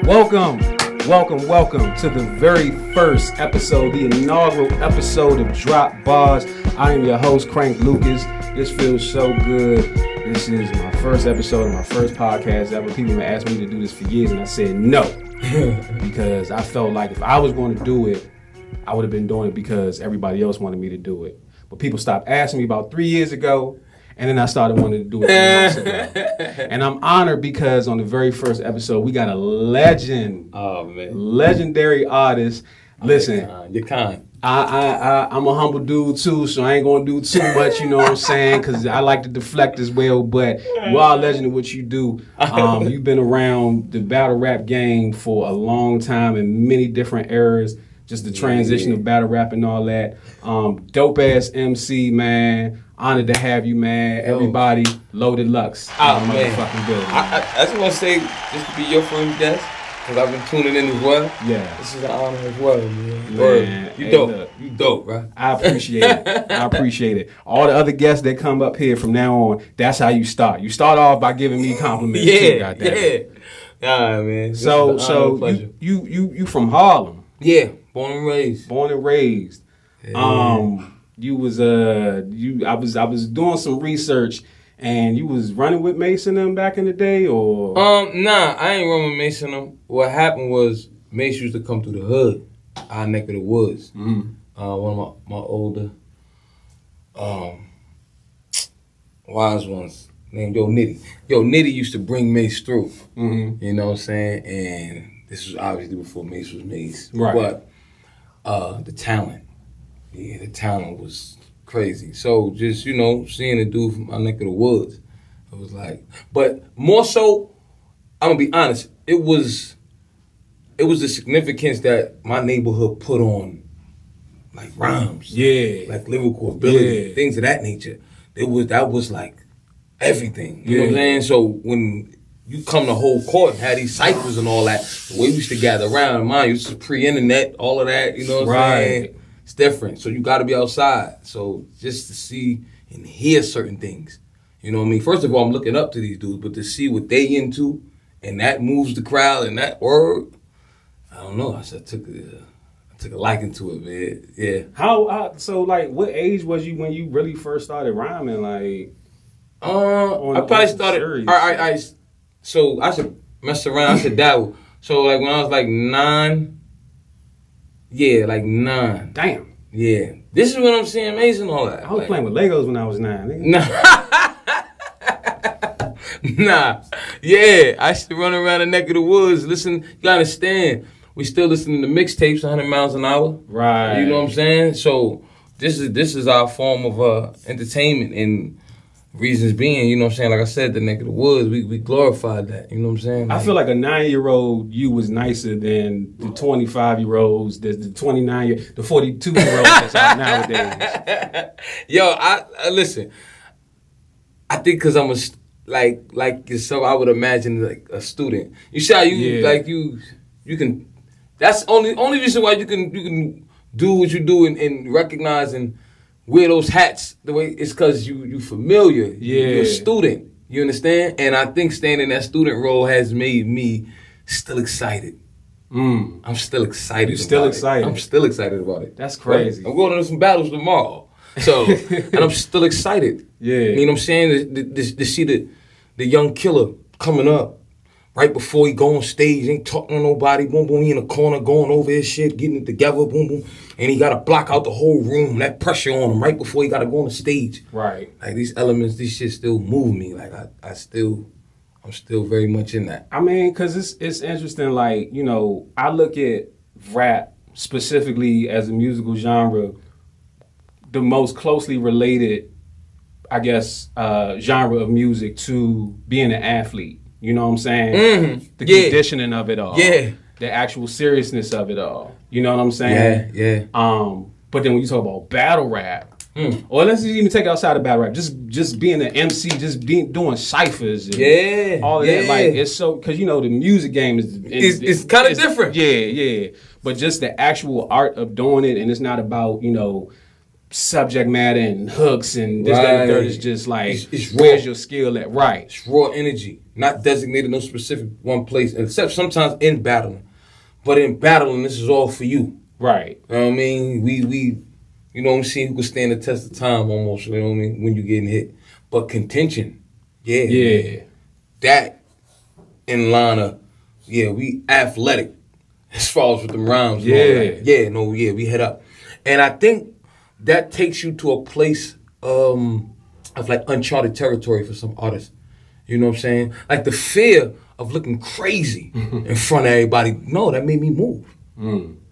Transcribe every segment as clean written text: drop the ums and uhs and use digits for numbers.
Welcome to the very first episode, the inaugural episode of Drop Bars. I am your host, cranklucas. This feels so good. This is my first episode of my first podcast ever. People have asked me to do this for years, and I said no. Because I felt like if I was going to do it, I would have been doing it because everybody else wanted me to do it. But people stopped asking me about 3 years ago, and then I started wanting to do it 3 months ago. And I'm honored because on the very first episode, we got a legend. Oh, man. Legendary artist. Listen. You're kind. I'm a humble dude, too, so I ain't going to do too much, you know what I'm saying, because I like to deflect as well. But you are a legend in what you do. You've been around the battle rap game for a long time in many different eras. Just the transition of battle rap and all that. Dope ass MC, man. Honored to have you, man. Everybody, Loaded Lux. Oh, man. I just want to say, just to be your first guest, because I've been tuning in as well. Yeah. This is an honor as well, man. You dope. Look, you dope, right? I appreciate it. I appreciate it. All the other guests that come up here from now on, that's how you start. You start off by giving me compliments too, goddamn. Yeah, man. So you from Harlem? Yeah, born and raised. Born and raised. Yeah. I was doing some research, and you was running with Mason them back in the day, or? Nah, I ain't running with Mason them. What happened was Mason used to come through the hood, our neck of the woods. Mm-hmm. One of my older wise ones named Yo Nitty. Yo Nitty used to bring Mace through. Mm-hmm. You know what I'm saying? And this was obviously before Mace was Mace. Right. But the talent. Yeah, the talent was crazy. So just, seeing a dude from my neck of the woods, it was like, but more so, I'm gonna be honest, it was the significance that my neighborhood put on, like rhymes, like lyrical ability, things of that nature. That was like everything. You know what I'm saying? So when you come to whole court and have these ciphers and all that, the way we used to gather around, mind you, this is pre-internet, all of that, you know what I'm saying? It's different. So you got to be outside. So just to see and hear certain things. You know what I mean? First of all, I'm looking up to these dudes, but to see what they into and that moves the crowd and that word, I don't know. I took a liking to it, man. Yeah. So what age was you when you really first started rhyming? Like, I probably started. So I should mess around. I should dabble. So like when I was like 9. Yeah, like 9. Damn. Yeah. This is what I'm seeing Mason all that. I was playing with Legos when I was 9. Nigga. Nah. Yeah. I used to run around the neck of the woods. Listen, you gotta understand, we still listening to mixtapes 100 miles an hour. Right. You know what I'm saying? So this is our form of entertainment, and reasons being, you know what I'm saying, like I said, the neck of the woods, we glorified that, you know what I'm saying? I feel like a 9-year-old you was nicer than the 25-year-olds, the 29-year, the 42-year-olds that's out nowadays. Yo, I listen, I think because I'm like yourself, I would imagine like a student. You see how you can, that's only reason why you can do what you do and recognize and wear those hats the way it's because you familiar. Yeah. You're a student. You understand? And I think staying in that student role has made me still excited. I'm still excited. You're still excited? I'm still excited about it. That's crazy. I'm going to some battles tomorrow. So, and I'm still excited. Yeah. You know what I'm saying? To see the young killer coming up right before he go on stage, ain't talking to nobody, boom, boom, he in the corner going over his shit, getting it together, boom, boom. And he got to block out the whole room, that pressure on him right before he got to go on the stage. Right. Like these elements, these shit still move me. Like I'm still very much in that. I mean, because it's interesting, like, I look at rap specifically as a musical genre, the most closely related, I guess, genre of music to being an athlete. You know what I'm saying? Mm-hmm. The conditioning of it all. Yeah. The actual seriousness of it all. You know what I'm saying? Yeah. But then when you talk about battle rap, or let's even take it outside of battle rap, just being an MC, doing ciphers, and all of that. Like it's so because the music game is kind of different. Yeah. But just the actual art of doing it, and it's not about subject matter and hooks and this, that, and third. It's just like, it's where's your skill at? Right. It's raw energy, not designated no specific one place, except sometimes in battling. But in battling, this is all for you. Right. You know what I mean? We you know what I'm saying, who can stand the test of time almost, you know what I mean, when you're getting hit. But contention, yeah. That in line of, we athletic as far as with them rhymes. We head up. And I think that takes you to a place of like uncharted territory for some artists. You know what I'm saying? Like the fear of looking crazy in front of everybody. No, that made me move.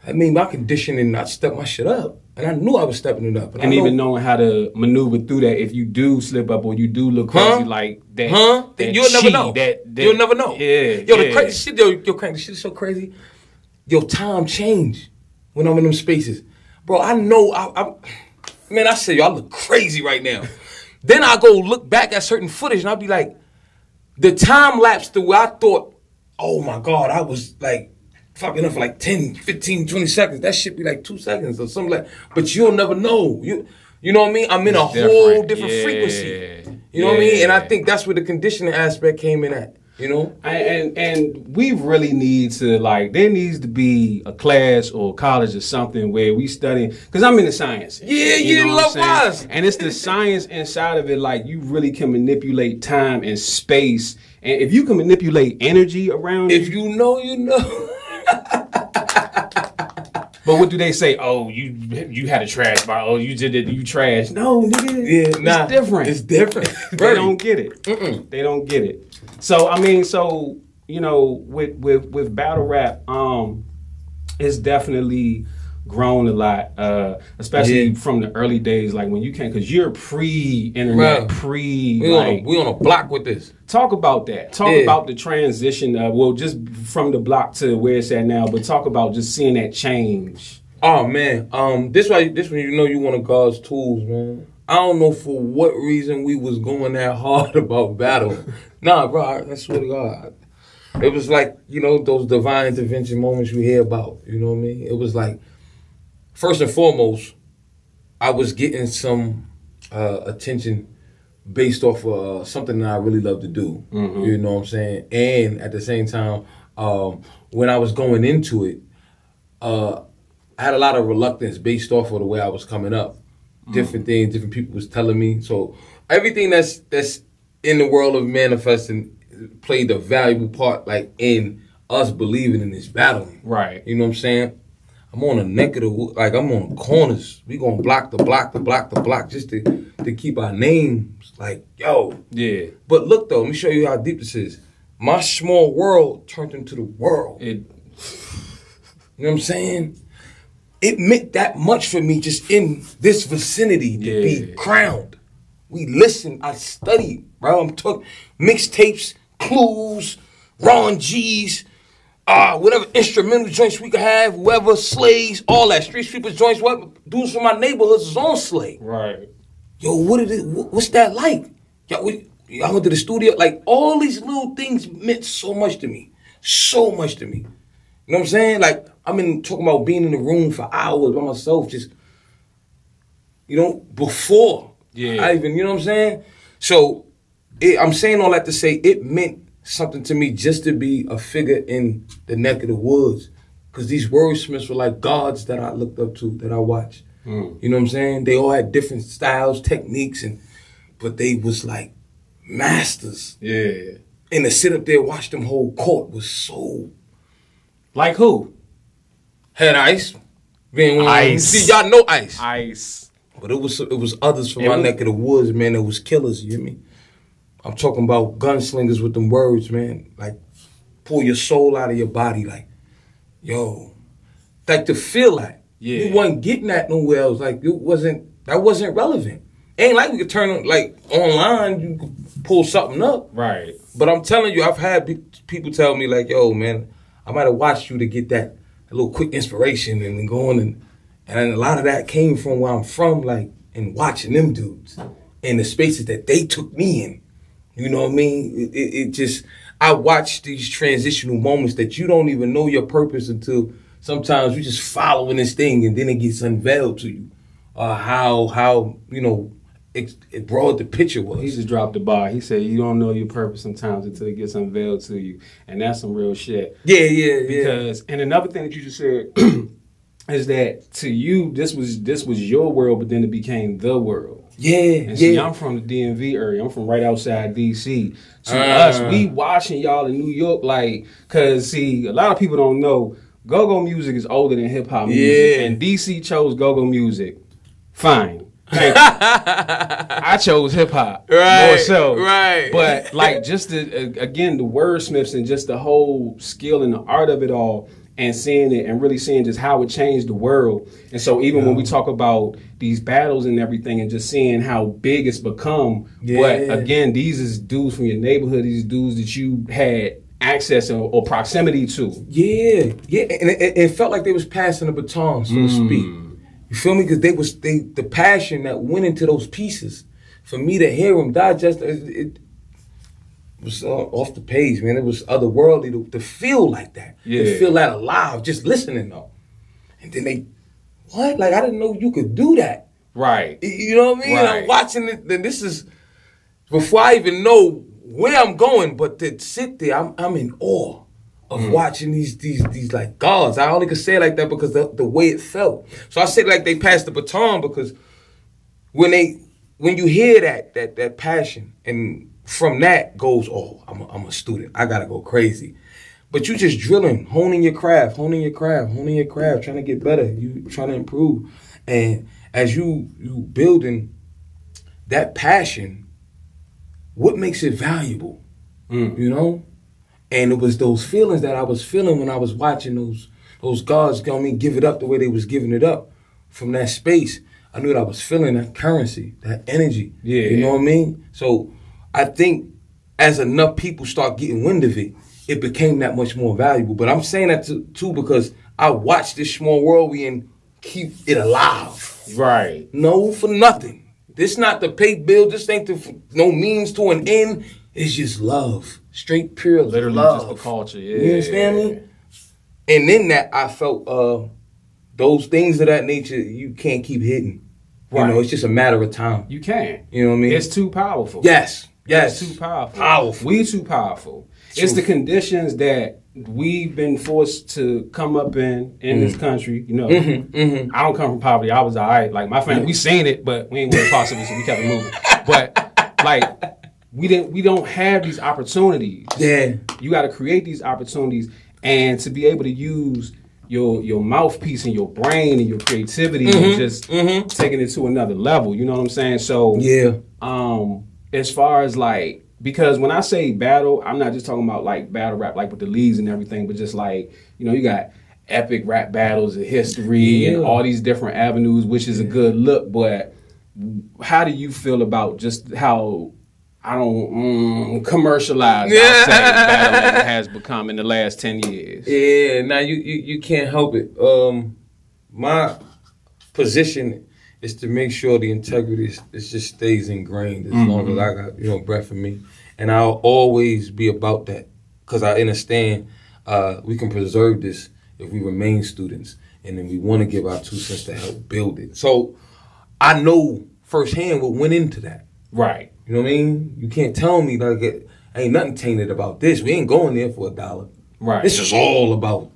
That made my conditioning not step my shit up. And I knew I was stepping it up. And even knowing how to maneuver through that if you do slip up or you do look crazy like that. Then you'll never know. You'll never know. The crazy shit, Crank, the shit is so crazy. Time change when I'm in them spaces. Bro, I know, man, I say, I look crazy right now. Then I go look back at certain footage and I'll be like, the time lapse to where I thought, oh my God, I was like, fucking up for like 10, 15, 20 seconds. That shit be like 2 seconds or something like. But you'll never know. You know what I mean? I'm in a whole different frequency. You know what I mean? And I think that's where the conditioning aspect came in at. You know? And we really need to, like, there needs to be a class or college or something where we study, because I'm into science. You love us. And it's the science inside of it, like, you really can manipulate time and space. And if you can manipulate energy around if you know, you know. But what do they say? Oh, you had a trash bar. Oh, you did it. You trash. No, nigga. It's different. It's different. They don't get it. They don't get it. So I mean, you know, with battle rap, it's definitely grown a lot, especially from the early days, like when you came, because you're pre-internet, we on a block with this. Talk about that. Talk about the transition, just from the block to where it's at now, but talk about just seeing that change. Oh man, this when you know you one of God's tools, man. I don't know for what reason we was going that hard about battle. Nah, bro, I swear to God. It was like, you know, those divine intervention moments you hear about, you know what I mean? It was like, first and foremost, I was getting some attention based off of something that I really love to do. You know what I'm saying? And at the same time, when I was going into it, I had a lot of reluctance based off of the way I was coming up. Different things, different people was telling me. So everything that's in the world of manifesting played a valuable part, like in us believing in this battle. Right. You know what I'm saying? I'm on a neck of the, like I'm on corners. We gonna block the block just to keep our names like, yo. Yeah. But look though, let me show you how deep this is. My small world turned into the world. You know what I'm saying? It meant that much for me just in this vicinity to be crowned. We listened, I studied, bro. I'm talking mixtapes, clues, Ron G's, whatever instrumental joints we could have, whoever, slays, all that, street sweepers joints, what dudes from my neighborhoods is on slay. Right. Yo, what's that like? Yo, I went to the studio, like all these little things meant so much to me. So much to me. You know what I'm saying? Like, talking about being in the room for hours by myself, just, you know, before I even, you know what I'm saying? So, I'm saying all that to say it meant something to me just to be a figure in the neck of the woods. Because these wordsmiths were like gods that I looked up to, that I watched. You know what I'm saying? They all had different styles, techniques, but they was like masters. Yeah. And to sit up there and watch them hold court was so... Like who? Had Ice. Ice. See, y'all know Ice. Ice. But it was others from my neck of the woods, man, that was killers, you hear me? I'm talking about gunslingers with them words, man. Like, pull your soul out of your body, like, yo. Like, to feel that. Yeah. You wasn't getting that nowhere else. Like, that wasn't relevant. Ain't like we could turn, like, online, you could pull something up. Right. But I'm telling you, I've had people tell me, like, yo, man, I might have watched you to get that little quick inspiration and going and a lot of that came from where I'm from, like, and watching them dudes and the spaces that they took me in. You know what I mean? It just, I watch these transitional moments that you don't even know your purpose until sometimes you're just following this thing and then it gets unveiled to you. how you know it broad the picture was. He just dropped the bar. He said, "You don't know your purpose sometimes until it gets unveiled to you," and that's some real shit. Yeah. Because and another thing that you just said is that to you this was your world, but then it became the world. Yeah, and see, I'm from the DMV area. I'm from right outside DC. To us, we watching y'all in New York, like, cause see, a lot of people don't know go-go music is older than hip-hop music, and DC chose go-go music. Fine. Thank you. I chose hip-hop more so. Right. But like just again, the wordsmiths and just the whole skill and the art of it all, and seeing it and really seeing just how it changed the world. And so even when we talk about these battles and everything and just seeing how big it's become, but again, these is dudes from your neighborhood, these dudes that you had access or proximity to. Yeah. And it felt like they was passing the baton, so to speak. You feel me? Because the passion that went into those pieces, for me to hear them digest, it was off the page, man. It was otherworldly to feel like that. To feel that alive, just listening though. And then what? Like, I didn't know you could do that. Right. You know what I mean? Right. I'm watching it, then this is, before I even know where I'm going, but to sit there, I'm in awe of watching these like gods. I only could say it like that because the way it felt. So I said like they passed the baton because when you hear that passion, and from that goes, oh, I'm a student. I gotta go crazy. But you just drilling, honing your craft, trying to get better. You trying to improve. And as you building that passion, what makes it valuable? You know? And it was those feelings that I was feeling when I was watching those gods give it up the way they was giving it up from that space. I knew that I was feeling that currency, that energy. Yeah. You know what I mean? So I think as enough people start getting wind of it, it became that much more valuable. But I'm saying that too because I watched this small world we in keep it alive. Right. No, for nothing. This not to pay bill. This ain't no means to an end. It's just love. Straight, pure literally love. just the culture. Yeah. You understand me? And in that, I felt those things of that nature, you can't keep hitting. Right. You know, it's just a matter of time. You can't. You know what I mean? It's too powerful. Yes. It's too powerful. We too powerful. It's the conditions that we've been forced to come up in this country. You know, I don't come from poverty. I was all right. Like my family, we seen it, but we ain't really possible, so we kept it moving. But like we don't have these opportunities. Yeah. You got to create these opportunities, and to be able to use your mouthpiece and your brain and your creativity and just taking it to another level. You know what I'm saying? So as far as like, because when I say battle, I'm not just talking about like battle rap, like with the leagues and everything, but just like, you know, you got epic rap battles of history and all these different avenues, which is a good look. But how do you feel about just how, I don't commercialize, I'll say, battle has become in the last 10 years? Yeah, now you can't help it. My position is to make sure the integrity just stays ingrained as long as I got breath in me, and I'll always be about that because I understand we can preserve this if we remain students, and then we want to give our 2 cents to help build it. So I know firsthand what went into that. Right. You know what I mean? You can't tell me like ain't nothing tainted about this. We ain't going there for $1. Right. This is all about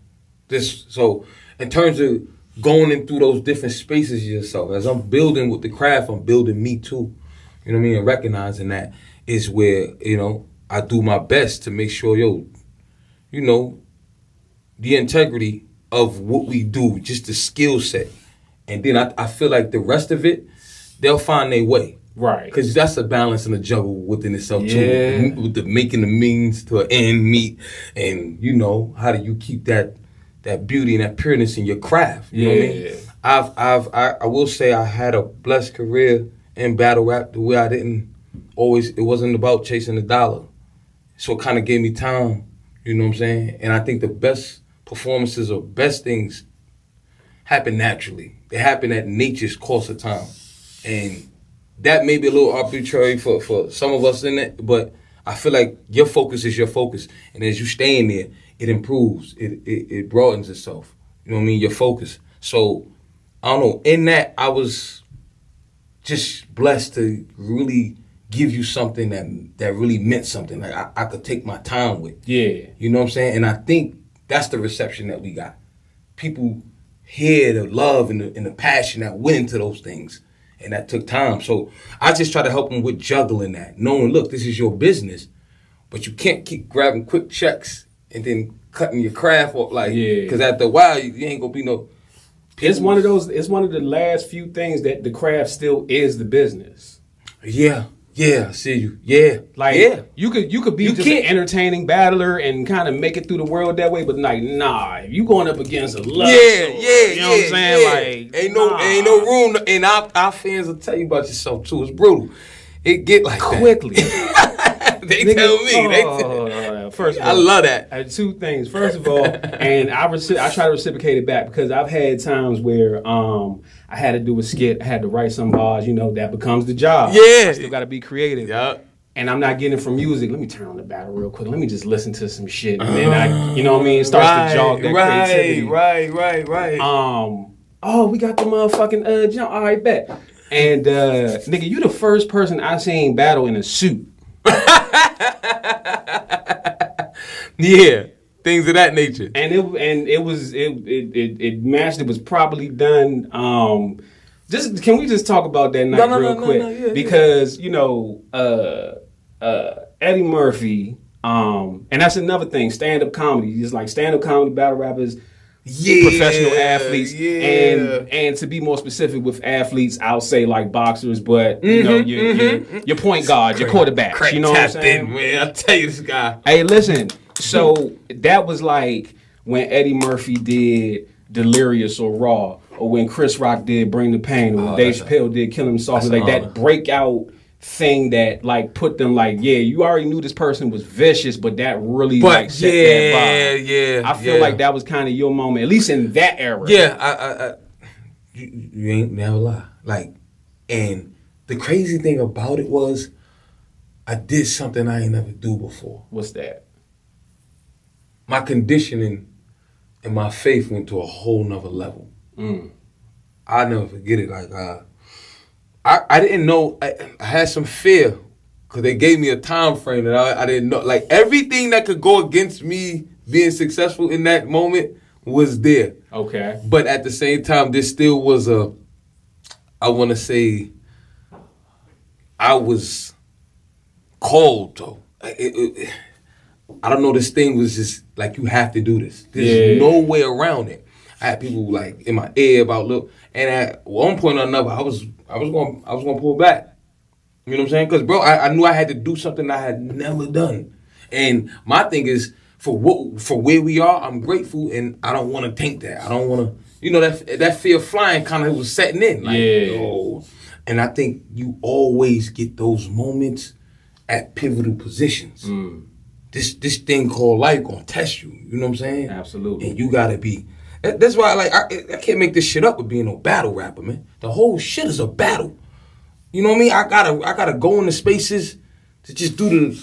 this. So in terms of going in through those different spaces yourself, as I'm building with the craft, I'm building me too. You know what I mean? And recognizing that is where, I do my best to make sure, the integrity of what we do, just the skill set. And then I feel like the rest of it, they'll find their way. Right. Because that's a balance and a juggle within itself too. With the making the means to an end meet. And, how do you keep that beauty and that pureness in your craft? You know what I mean? I will say I had a blessed career in battle rap the way I didn't always, it wasn't about chasing the dollar. So it kind of gave me time, you know what I'm saying? And I think the best performances or best things happen naturally. They happen at nature's course of time. And that may be a little arbitrary for some of us in it, but I feel like your focus is your focus. And as you stay in there, it improves. It broadens itself. You know what I mean? Your focus. So, I don't know. In that, I was just blessed to really give you something that really meant something. Like I could take my time with. Yeah. You know what I'm saying? And I think that's the reception that we got. People hear the love and the passion that went into those things. And that took time. So I just try to help them with juggling that. Knowing, look, this is your business. But you can't keep grabbing quick checks and then cutting your craft off. Like, because after a while, you ain't going to be no... It's one of the last few things that the craft still is the business. Yeah, I see you. Yeah. You could be just an entertaining battler and kind of make it through the world that way, but like, nah, if you going up against a love sword, you know what I'm saying? Like, ain't no room, and our fans will tell you about yourself too. It's brutal. It get like quickly. They tell me. First of all, I love that. Two things. First of all, and I try to reciprocate it back because I've had times where I had to do a skit, I had to write some bars, that becomes the job. Yeah. I still got to be creative. Yeah. And I'm not getting it from music. Let me turn on the battle real quick. Let me just listen to some shit. And then you know what I mean? It starts to jog that creativity. Right. Oh, we got the motherfucking jump. All right, bet. And nigga, you the first person I seen battle in a suit. Yeah, things of that nature. And it matched. It was probably done. Can we just talk about that night real quick? Because Eddie Murphy, and that's another thing. Stand-up comedy, just like stand-up comedy, battle rappers. Yeah, professional athletes, and to be more specific with athletes, I'll say like boxers, but your point guard, your quarterback, you know what I'm saying? Man, I tell you, this guy. Hey, listen. So that was like when Eddie Murphy did Delirious or Raw, or when Chris Rock did Bring the Pain, or when Dave Chappelle did Kill Him Softly, like that breakout thing that like put them like, you already knew this person was vicious, but that really set that vibe. Yeah. I feel like that was kind of your moment, at least in that era. Yeah, you ain't never lie. Like, and the crazy thing about it was, I did something I ain't never do before. What's that? My conditioning and my faith went to a whole nother level. I'll never forget it. Like, I didn't know. I had some fear because they gave me a time frame that I didn't know. Like, everything that could go against me being successful in that moment was there. Okay. But at the same time, there still was I want to say, I was cold, though. I don't know, this thing was just like, you have to do this. There's no way around it. I had people like in my ear about look, and at one point or another, I was gonna pull back. You know what I'm saying? Because bro, I knew I had to do something I had never done. And my thing is, for where we are, I'm grateful, and I don't want to think that. I don't want to, that fear of flying kind of was setting in. Like, and I think you always get those moments at pivotal positions. This thing called life gonna test you. You know what I'm saying? Absolutely. And you gotta be. That's why, like, I can't make this shit up with being no battle rapper, man. The whole shit is a battle. You know what I mean? I gotta go into spaces to just do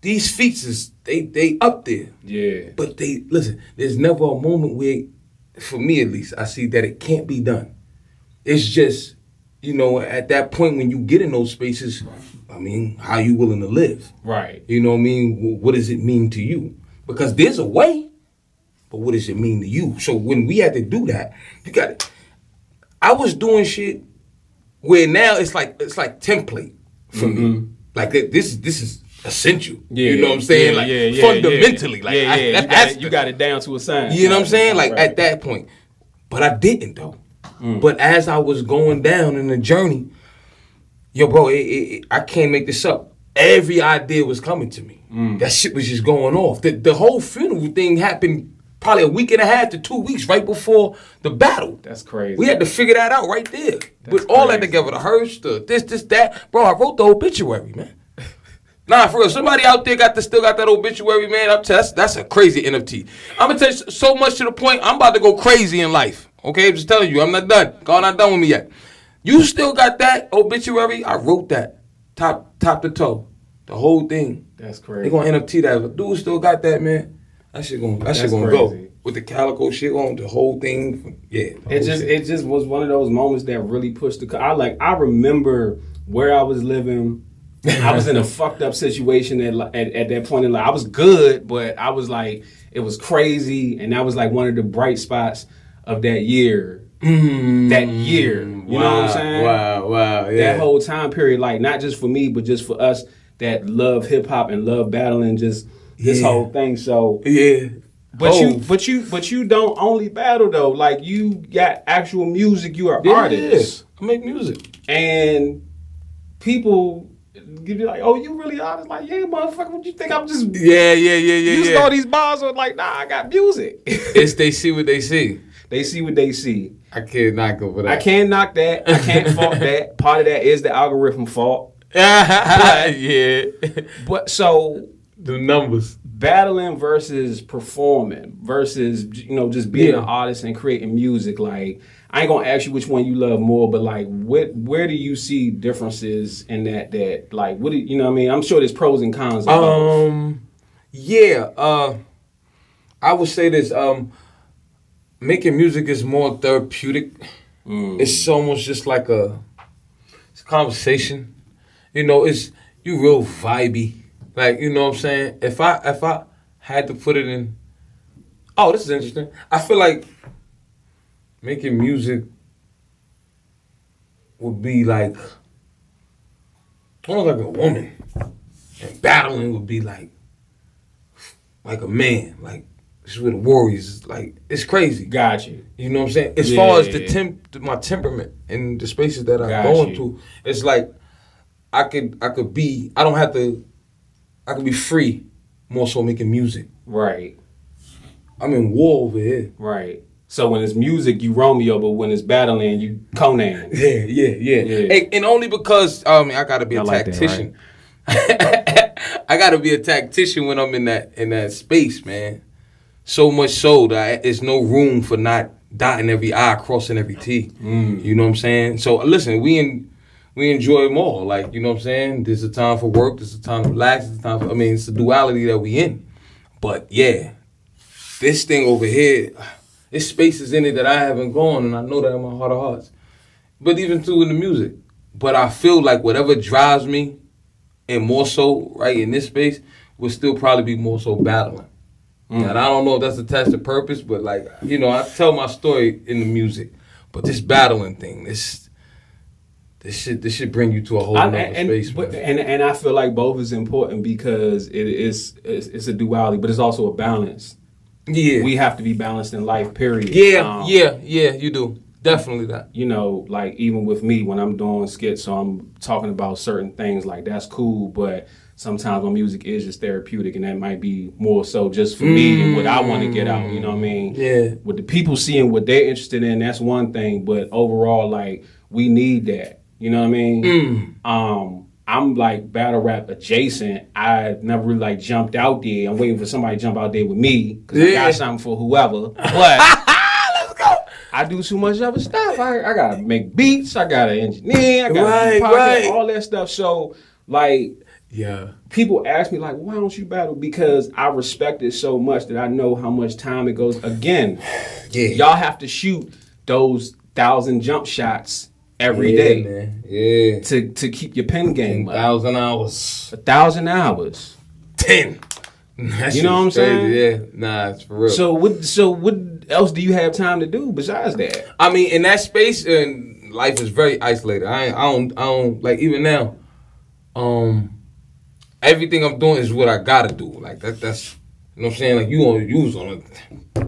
these feats. They up there. Yeah. But listen. There's never a moment where, for me at least, I see that it can't be done. It's just, at that point when you get in those spaces, I mean, how you willing to live? Right. You know what I mean? What does it mean to you? Because there's a way, but what does it mean to you? So when we had to do that, I was doing shit where now it's like template for me. Like, this is essential. Yeah, you know what I'm saying? Fundamentally. You got it down to a science. You know what I'm saying? Like, at that point. But I didn't, though. But as I was going down in the journey, bro, I can't make this up. Every idea was coming to me. That shit was just going off. The whole funeral thing happened probably a week and a half to 2 weeks right before the battle. That's crazy. We had to figure that out right there. With all that together, the hearse, this, that. Bro, I wrote the obituary, man. Nah, for real. Somebody out there still got that obituary, man. That's a crazy NFT. I'm going to tell you so much to the point, I'm about to go crazy in life. Okay, I'm just telling you, I'm not done. God not done with me yet. You still got that obituary? I wrote that. Top to toe. The whole thing. That's crazy. They gonna NFT that. If a dude still got that, man, that shit gonna go. with the Calicoe shit on, the whole thing. Yeah. It just was one of those moments that really pushed I remember where I was living. I was in a fucked up situation at that point in life. I was good, but I was like, it was crazy, and that was like one of the bright spots of that year. That year, you know what I'm saying? Wow, yeah. That whole time period, like not just for me, but just for us that love hip hop and love battling, just this whole thing. So yeah. But you don't only battle though. Like you got actual music. You are artists. I make music, and people give you like, oh, you really artist? Like, yeah, motherfucker. What you think? I'm just yeah. You just all these bars are like, nah, I got music. It's they see what they see. They see what they see. I can't knock over that. I can't knock that. I can't fault that. Part of that is the algorithm fault. Yeah. But so the numbers. Battling versus performing versus, just being an artist and creating music. Like, I ain't gonna ask you which one you love more, but like, where do you see differences in that like, what do you know what I mean? I'm sure there's pros and cons. I would say this. Making music is more therapeutic. It's almost just like it's a conversation. It's you real vibey. Like, you know what I'm saying? If I had to put it in, oh, this is interesting. I feel like making music would be like almost like a woman, and battling would be like a man. Like, this is where the warriors, like, it's crazy. Got you. You know what I'm saying? As far as my temperament and the spaces that I'm going to, it's like I could be free, more so making music. Right. I'm in war over here. Right. So when it's music, you Romeo, but when it's battling, you Conan. Yeah. And only because I gotta be a tactician. That, right? I gotta be a tactician when I'm in that space, man. So much so that there's no room for not dotting every I, crossing every T. You know what I'm saying? So listen, we enjoy them all. Like, you know what I'm saying? There's a time for work, there's a time to relax, there's a time for, it's the duality that we in. But yeah, this thing over here, there's spaces in it that I haven't gone, and I know that in my heart of hearts. But even too in the music. But I feel like whatever drives me, and more so right in this space, will still probably be more so battling. And I don't know if that's attached to purpose, but like, I tell my story in the music. But this battling thing, this should bring you to a whole other space. And I feel like both is important because it's a duality, but it's also a balance. Yeah. We have to be balanced in life, period. Yeah, you do. Definitely that. Like even with me, when I'm doing skits, so I'm talking about certain things, like that's cool, but sometimes my music is just therapeutic, and that might be more so just for me and what I want to get out, you know what I mean? Yeah. With the people seeing what they're interested in, that's one thing, but overall, like, we need that, you know what I mean? I'm like battle rap adjacent. I never really like jumped out there. I'm waiting for somebody to jump out there with me, because I got something for whoever, but let's go. I do too much other stuff. I gotta make beats, I gotta engineer, I gotta do podcast, all that stuff, so like, yeah. People ask me, like, why don't you battle? Because I respect it so much that I know how much time it goes. Again, y'all have to shoot those 1,000 jump shots every day, man. Yeah. To keep your pen game up. 1,000 hours. 1,000 hours. 10. You know what I'm saying? Yeah. Nah, it's for real. So what else do you have time to do besides that? In that space, and life is very isolated. I don't like, even now, everything I'm doing is what I gotta do. Like that's you know what I'm saying? Like, you gonna use on it.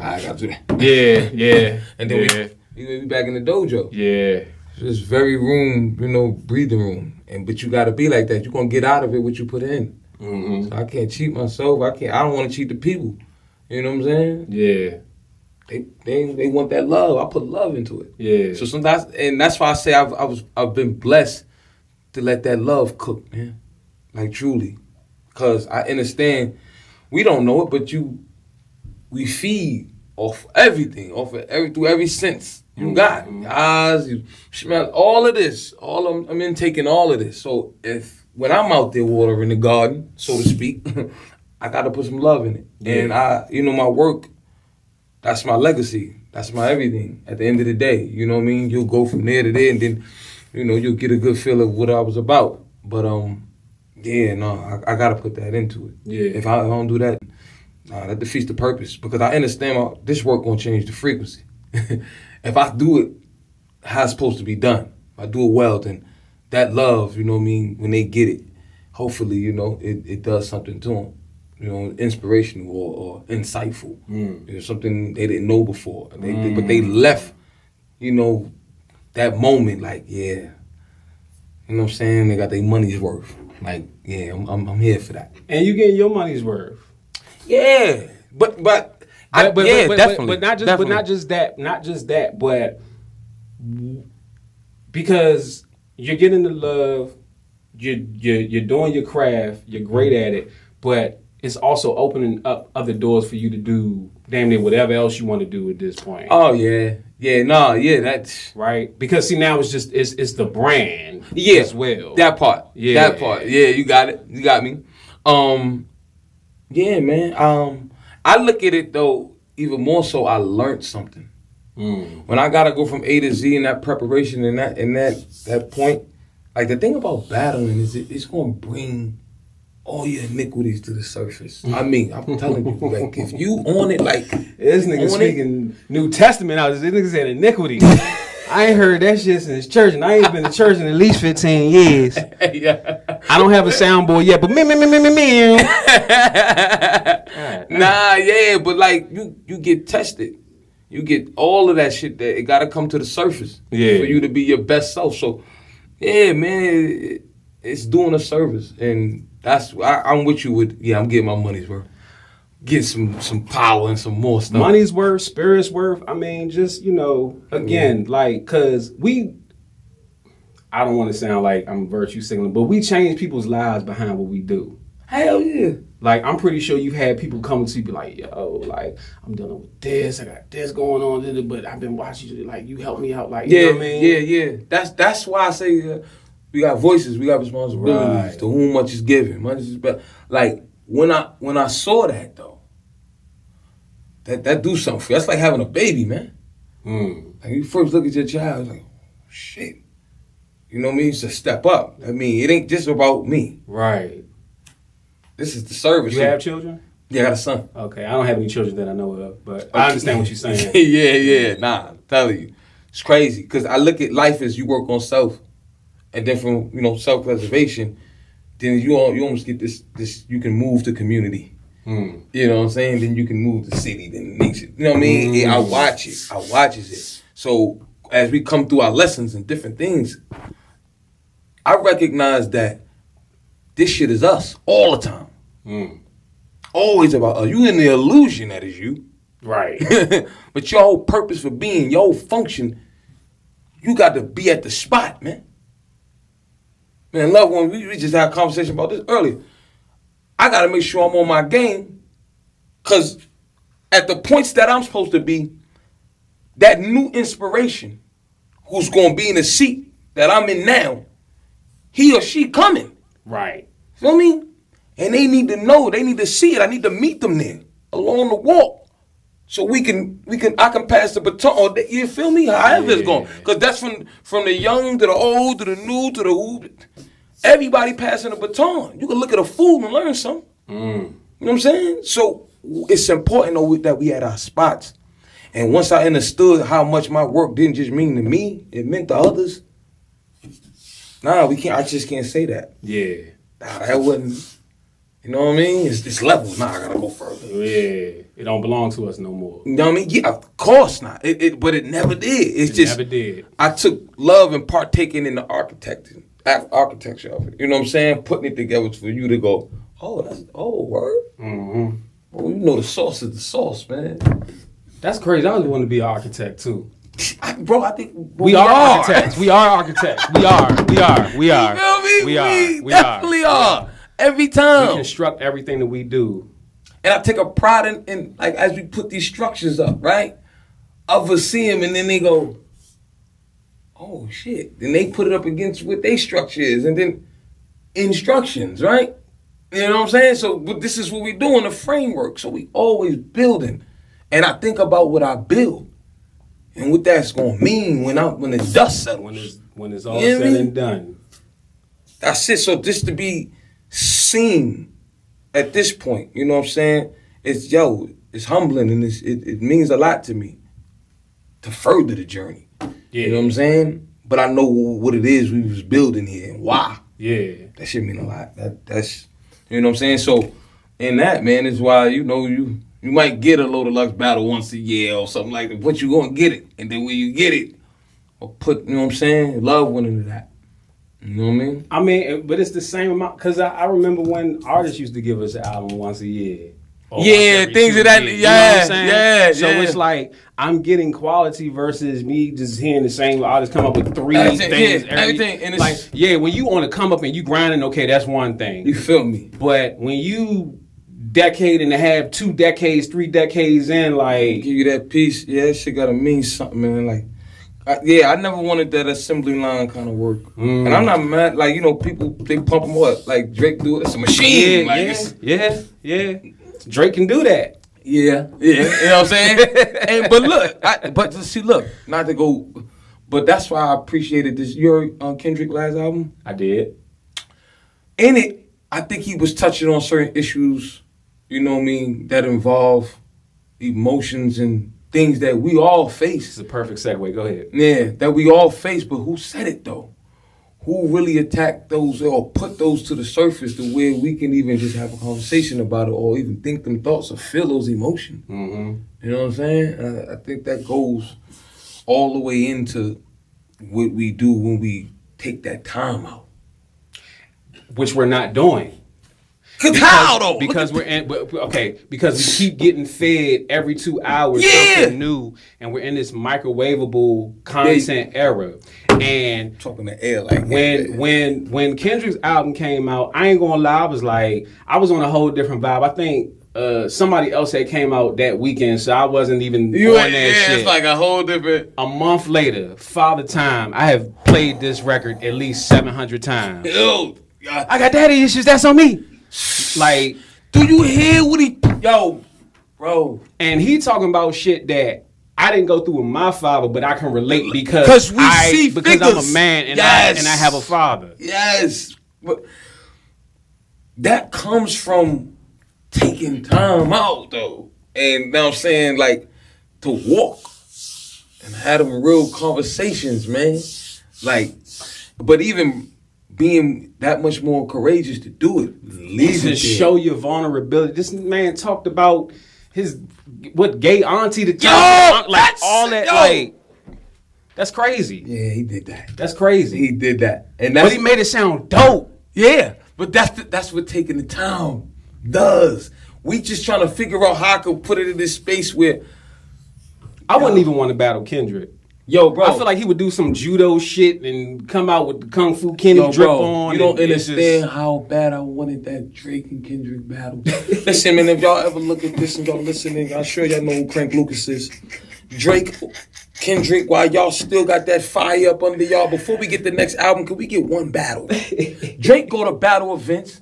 I gotta do that. Yeah. And then we back in the dojo. Yeah. There's very room, breathing room. But you gotta be like that. You're gonna get out of it what you put in. So I can't cheat myself. I don't wanna cheat the people. You know what I'm saying? Yeah. They want that love. I put love into it. Yeah. So sometimes, and that's why I say I've been blessed to let that love cook, man. Like, truly. Because I understand, we don't know it, but we feed off everything, through every sense you got. Your eyes, you smell, all of this. I'm intaking all of this. So when I'm out there watering the garden, so to speak, I got to put some love in it. Yeah. And my work, that's my legacy. That's my everything. At the end of the day, you know what I mean? You'll go from there to there, and then, you know, you'll get a good feel of what I was about. But yeah, no, I gotta put that into it. Yeah. If I don't do that, that defeats the purpose, because I understand this work gonna change the frequency. If I do it how it's supposed to be done, if I do it well, then that love, you know what I mean, when they get it, hopefully, you know, it does something to them. You know, inspirational or insightful. You know, something they didn't know before. But they left, you know, that moment like, yeah, you know what I'm saying? They got their money's worth. Like, yeah, I'm here for that. And you getting your money's worth. Yeah, but definitely. But not just that, but because you're getting the love, you're doing your craft, you're great at it, but it's also opening up other doors for you to do damn near whatever else you want to do at this point. Oh yeah, that's right. Because see, now it's just it's the brand, as well. That part, yeah, you got it, you got me. Yeah, man. I look at it though even more so. I learned something when I gotta go from A to Z in that preparation and that point. Like the thing about battling is it's gonna bring all your iniquities to the surface. I mean, I'm telling you, like, if you on it, like... This nigga speaking New Testament out. This nigga said iniquity. I ain't heard that shit since church, and I ain't been to church in at least 15 years. Yeah. I don't have a soundboard yet, but me. Nah, yeah, but like, you get tested. You get all of that shit that it gotta come to the surface for you to be your best self. So, yeah, man, it's doing a service, and I'm with you with, I'm getting my money's worth. Get some power and some more stuff. Money's worth, spirit's worth. I mean, just, you know, again, like, because I don't want to sound like I'm virtue signaling, but we change people's lives behind what we do. Hell yeah. Like, I'm pretty sure you've had people come to you be like, yo, like, I'm dealing with this, I got this going on, but I've been watching you, like, you help me out, like, you know what I mean? Yeah. That's why I say, we got voices, we got responsibilities. Right. To whom much is given, much is better. Like when I saw that though, that do something for you. That's like having a baby, man. Like you first look at your child, it's like, oh, shit. You know what I mean? It's a step up. I mean, it ain't just about me. Right. This is the service. You have children? Yeah, I got a son. Okay, I don't have any children that I know of, but I understand what you're saying. Yeah. Nah, I'm telling you, it's crazy because I look at life as you work on self. And then from, you know, self-preservation, then you almost get this you can move to community. You know what I'm saying? Then you can move to city, then nation. You know what I mean? Yeah, I watches it. So as we come through our lessons and different things, I recognize that this shit is us all the time. Always about us. You in the illusion that is you. Right. But your whole purpose for being, your whole function, you got to be at the spot, man. Man, loved one, we just had a conversation about this earlier. I got to make sure I'm on my game, because at the points that I'm supposed to be, that new inspiration who's going to be in the seat that I'm in now, he or she coming. Right. Feel me? And they need to know, they need to see it. I need to meet them there along the walk. So I can pass the baton, or you feel me? However it's going. Because that's from the young to the old to the new to the who. Everybody passing the baton. You can look at a fool and learn something. You know what I'm saying? So it's important though that we at our spots. And once I understood how much my work didn't just mean to me, it meant to others. Nah, I just can't say that. Yeah. Nah, that wasn't. You know what I mean? It's levels. Nah, I gotta go further. Yeah. It don't belong to us no more. You know what I mean? Yeah, of course not. But it never did. It never did. I took love and partaking in the architecture of it. You know what I'm saying? Putting it together for you to go, word? Mm-hmm. Well, you know the sauce is the sauce, man. That's crazy. I really want to be an architect too. I think we are architects. We are architects. We are. You feel me? We definitely are. Every time. We construct everything that we do. And I take a pride in like, as we put these structures up, right? Others see them and then they go, oh shit. Then they put it up against what their structure is and then instructions, right? You know what I'm saying? So but this is what we do in the framework. So we always building. And I think about what I build and what that's gonna mean when the dust settles. When it's all said and done. That's it. So just to be seen at this point, you know what I'm saying? It's humbling and it means a lot to me to further the journey. Yeah. You know what I'm saying? But I know what it is we was building here and why. Yeah. That shit mean a lot. That's you know what I'm saying? So in that, man, is why, you know, you might get a Load of Lux battle once a year or something like that, but you gonna get it. And then when you get it, or put, you know what I'm saying, love went into that. You know what I mean? I mean, but it's the same amount, because I remember when artists used to give us an album once a year. Yeah, things of that. You know what I'm saying? So it's like I'm getting quality versus me just hearing the same artist come up with three things. Everything. And it's like, when you on the come up and you grinding, okay, that's one thing. You feel me? But when you decade and a half, 2 decades, 3 decades in, like, give you that piece, that shit gotta mean something, man. Like, I never wanted that assembly line kind of work. And I'm not mad. Like, you know, people, they pump them up. Like, Drake do it. It's a machine. Yeah. Drake can do that. Yeah. You know what I'm saying? But look, not to go, but that's why I appreciated this. You heard Kendrick last album? I did. In it, I think he was touching on certain issues, you know what I mean, that involve emotions and things that we all face. It's a perfect segue. Go ahead. Yeah, that we all face, but who said it though? Who really attacked those or put those to the surface to where we can even just have a conversation about it or even think them thoughts or feel those emotions? Mm-hmm. You know what I'm saying? I think that goes all the way into what we do when we take that time out. Which we're not doing. How though? Because because we keep getting fed every 2 hours something new, and we're in this microwavable content era. And talking to air like when Kendrick's album came out, I ain't gonna lie, I was on a whole different vibe. I think somebody else had came out that weekend, so I wasn't even on that shit. It's like a whole different. A month later, Father Time, I have played this record at least 700 times. Yo, I got daddy issues. That's on me. Like, do you hear what he, bro? And he talking about shit that I didn't go through with my father, but I can relate because I'm a man and I have a father. Yes, but that comes from taking time out though, and now I'm saying like to walk and have them real conversations, man. Like, but even being that much more courageous to do it. To show your vulnerability. This man talked about his gay auntie to like all that. Like, that's crazy. Yeah, he did that. That's crazy. He did that, but he made it sound dope. Yeah, but that's what taking the time does. We just trying to figure out how I could put it in this space where I wouldn't even want to battle Kendrick. Yo, bro. I feel like he would do some judo shit and come out with the Kung Fu Kenny drip on. You don't understand how bad I wanted that Drake and Kendrick battle. Listen, man, if y'all ever look at this and y'all listening, I'm sure y'all know who cranklucas is. Drake, Kendrick, while y'all still got that fire up under y'all, before we get the next album, could we get one battle? Drake go to battle events.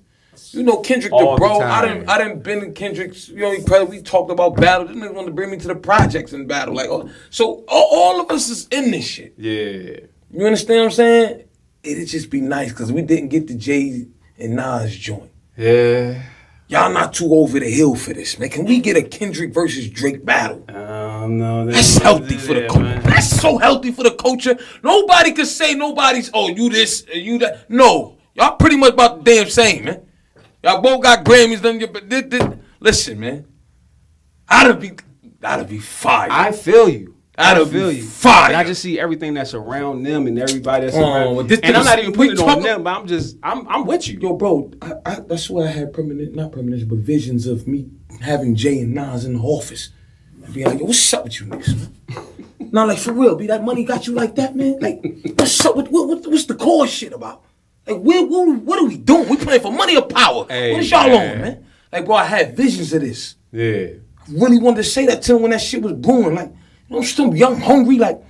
You know Kendrick the bro. I didn't been in Kendrick's. You know, we talked about battle. This nigga want to bring me to the projects and battle. Like, so all of us is in this shit. Yeah. You understand what I'm saying? It'd just be nice because we didn't get the Jay and Nas joint. Yeah. Y'all not too over the hill for this, man. Can we get a Kendrick versus Drake battle? No. That's healthy for the culture. That's so healthy for the culture. Nobody could say nobody's, you this, you that. No. Y'all pretty much about the damn same, man. Y'all both got Grammys, but listen, man. That'd be fire. I feel you. That'd be fire. And I just see everything that's around them and everybody that's around. And I'm not even putting it on them, but I'm with you. Yo, bro, that's why I had not permanent, but visions of me having Jay and Nas in the office. And being like, yo, what's up with you niggas, man? Now, like, for real, that money got you like that, man? Like, what's up with, what's the core shit about? Like, what are we doing? We playing for money or power? Hey, what is y'all on, man? Like, bro, I had visions of this. Yeah. I really wanted to say that to him when that shit was brewing. Like, you know, I'm still young, hungry. Like,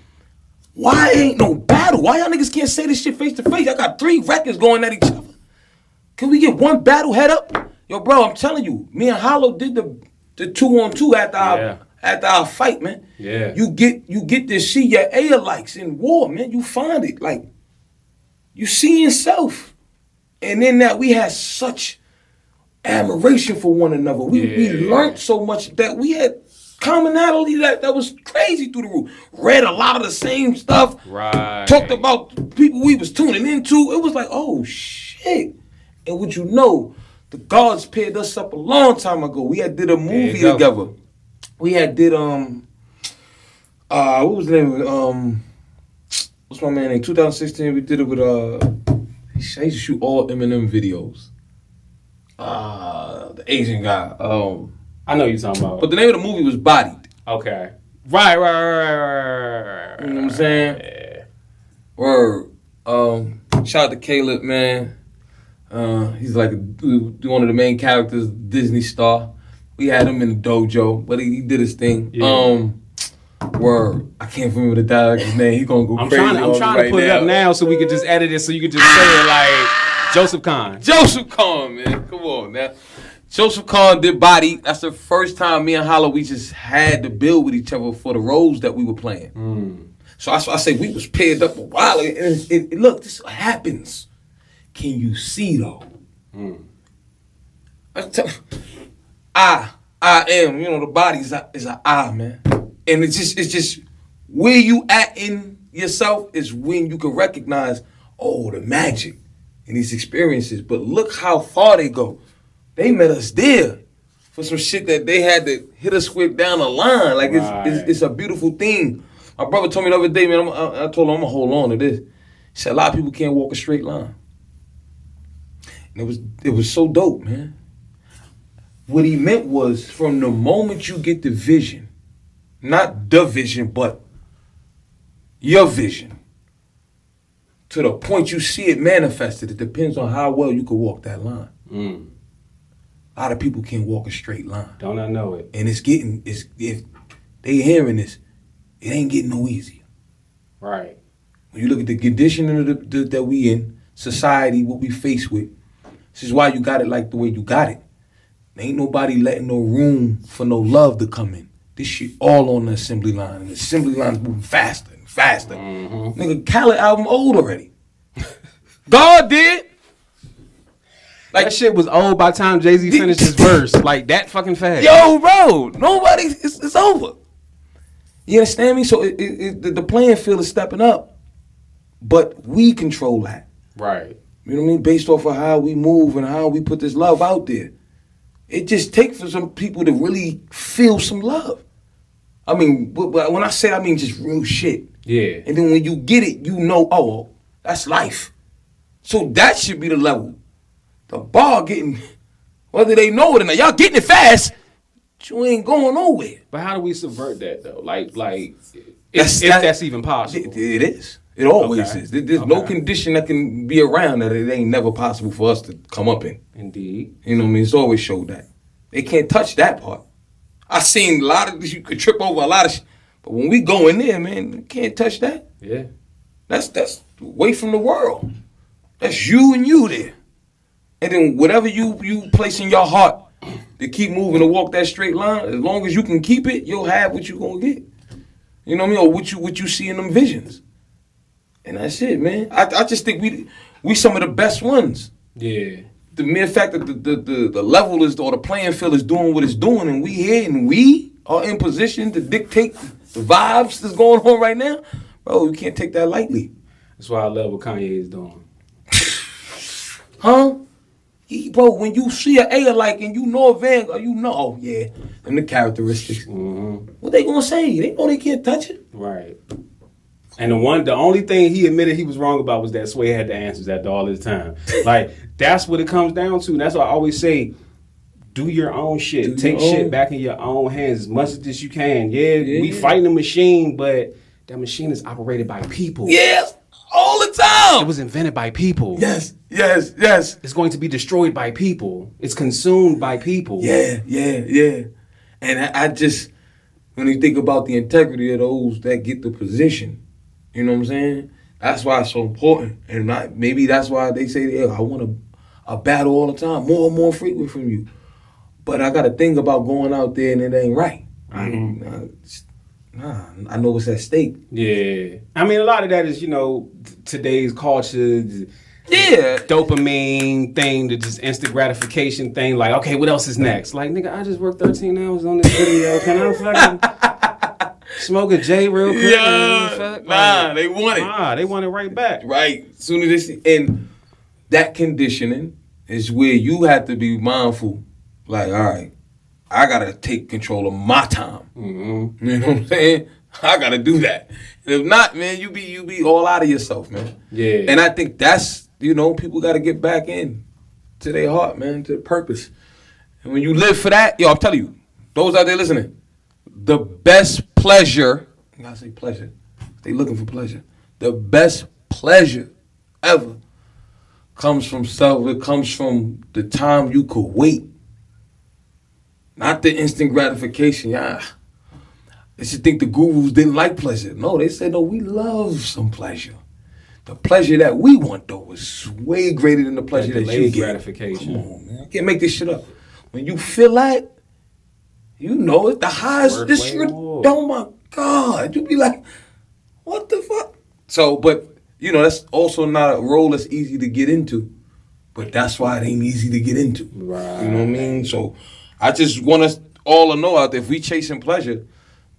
why ain't no battle? Why y'all niggas can't say this shit face to face? I got 3 records going at each other. Can we get one battle head up? Yo, bro, I'm telling you, me and Hollow did the 2-on-2 after our fight, man. Yeah. You get to see your A-likes in war, man. You find it. Like, you see yourself. And in that, we had such admiration for one another. We learned so much that we had commonality that was crazy through the roof. Read a lot of the same stuff. Right. Talked about people we was tuning into. It was like, oh, shit. And what you know, the gods paired us up a long time ago. We had did a movie together. We had did, what was the name of it? What's my man name? 2016, we did it with, I used to shoot all Eminem videos. The Asian guy. I know you're talking about. But the name of the movie was Bodied. Okay. Right. You know what I'm saying? Yeah. Word. Shout out to Caleb, man. He's like one of the main characters, Disney star. We had him in the dojo, but he did his thing. Yeah. Word. I can't remember the director's name. He's gonna go crazy. I'm trying to put it up now so we could just edit it so you could just say it like Joseph Kahn. Joseph Kahn, man. Come on now. Joseph Kahn did Body. That's the first time me and Hollow, we just had to build with each other for the roles that we were playing. So I say we was paired up a while. And look, this happens. Can you see though? I am, the body is an I, man. And it's just where you at in yourself is when you can recognize, the magic in these experiences. But look how far they go. They met us there for some shit that they had to hit us with down the line. Like, it's a beautiful thing. My brother told me the other day, man, I told him I'm going to hold on to this. He said, a lot of people can't walk a straight line. And it was so dope, man. What he meant was from the moment you get the vision, not the vision, but your vision, to the point you see it manifested, it depends on how well you can walk that line. A lot of people can't walk a straight line. Don't I know it? And if they hearing this, it ain't getting no easier. Right. When you look at the conditioning that we in, society, what we face with, this is why you got it like the way you got it. Ain't nobody letting no room for no love to come in. This shit all on the assembly line. And the assembly line's moving faster and faster. Nigga, Khaled album old already. God did. Like, that shit was old by the time Jay-Z finished his verse. Like, that fucking fast. Yo, bro. It's over. You understand me? So the playing field is stepping up. But we control that. Right. You know what I mean? Based off of how we move and how we put this love out there. It just takes for some people to really feel some love. I mean, but when I say I mean just real shit. Yeah. And then when you get it, you know, that's life. So that should be the level. The bar getting, whether they know it or not, y'all getting it fast, but you ain't going nowhere. But how do we subvert that though? Like if that's even possible. It is. It always is. There's no condition that can be around that it ain't never possible for us to come up in. Indeed. You know what I mean? It's always showed that. They can't touch that part. I seen a lot of this, you could trip over a lot of shit. But when we go in there, man, you can't touch that. Yeah. That's away from the world. That's you and you there. And then whatever you place in your heart to keep moving to walk that straight line, as long as you can keep it, you'll have what you're going to get. You know what I mean? Or what you see in them visions. And that's it, man. I just think we some of the best ones. Yeah. The mere fact that the level is, or the playing field is doing what it's doing, and we here, and we are in position to dictate the vibes that's going on right now, bro, we can't take that lightly. That's why I love what Kanye is doing. Huh? Bro, when you see an A-like and you know a Vanguard, you know, oh yeah, and the characteristics. What they gonna say? They know they can't touch it. Right. And the only thing he admitted he was wrong about was that Sway had the answers after all this time. Like, that's what it comes down to. And that's why I always say, do your own shit. Take shit back in your own hands as much as you can. Yeah, we fighting a machine, but that machine is operated by people. Yes, all the time. It was invented by people. Yes. It's going to be destroyed by people. It's consumed by people. Yeah. And I just, when you think about the integrity of those that get the position, you know what I'm saying? That's why it's so important. And maybe that's why they say, I want a battle all the time, more and more frequent from you. But I got to think about going out there and it ain't right. I know what's at stake. Yeah. I mean, a lot of that is, today's culture, dopamine thing, the just instant gratification thing. Like, okay, what else is next? Like, nigga, I just worked 13 hours on this video. Can I fucking smoke a J real quick? Yeah, they want it. They want it right back. Right. Soon as they see, and that conditioning is where you have to be mindful. Like, all right, I gotta take control of my time. Mm-hmm. You know what I'm saying? I gotta do that. If not, man, you be all out of yourself, man. Yeah. And I think that's, people gotta get back in to their heart, man, to the purpose. And when you live for that, I'm telling you, those out there listening, the best pleasure, I gotta say pleasure, they looking for pleasure. The best pleasure ever comes from self. It comes from the time you could wait. Not the instant gratification. Yeah. They should think the gurus didn't like pleasure. No, they said, no, we love some pleasure. The pleasure that we want, though, is way greater than the pleasure that you get. Gratification. Come on, man. I can't make this shit up. When you feel that, it's the highest. This shit, oh, my God. You be like, what the fuck? So, but, that's also not a role that's easy to get into. But that's why it ain't easy to get into. Right. You know what I mean? So, I just want us all to know out there, if we chasing pleasure,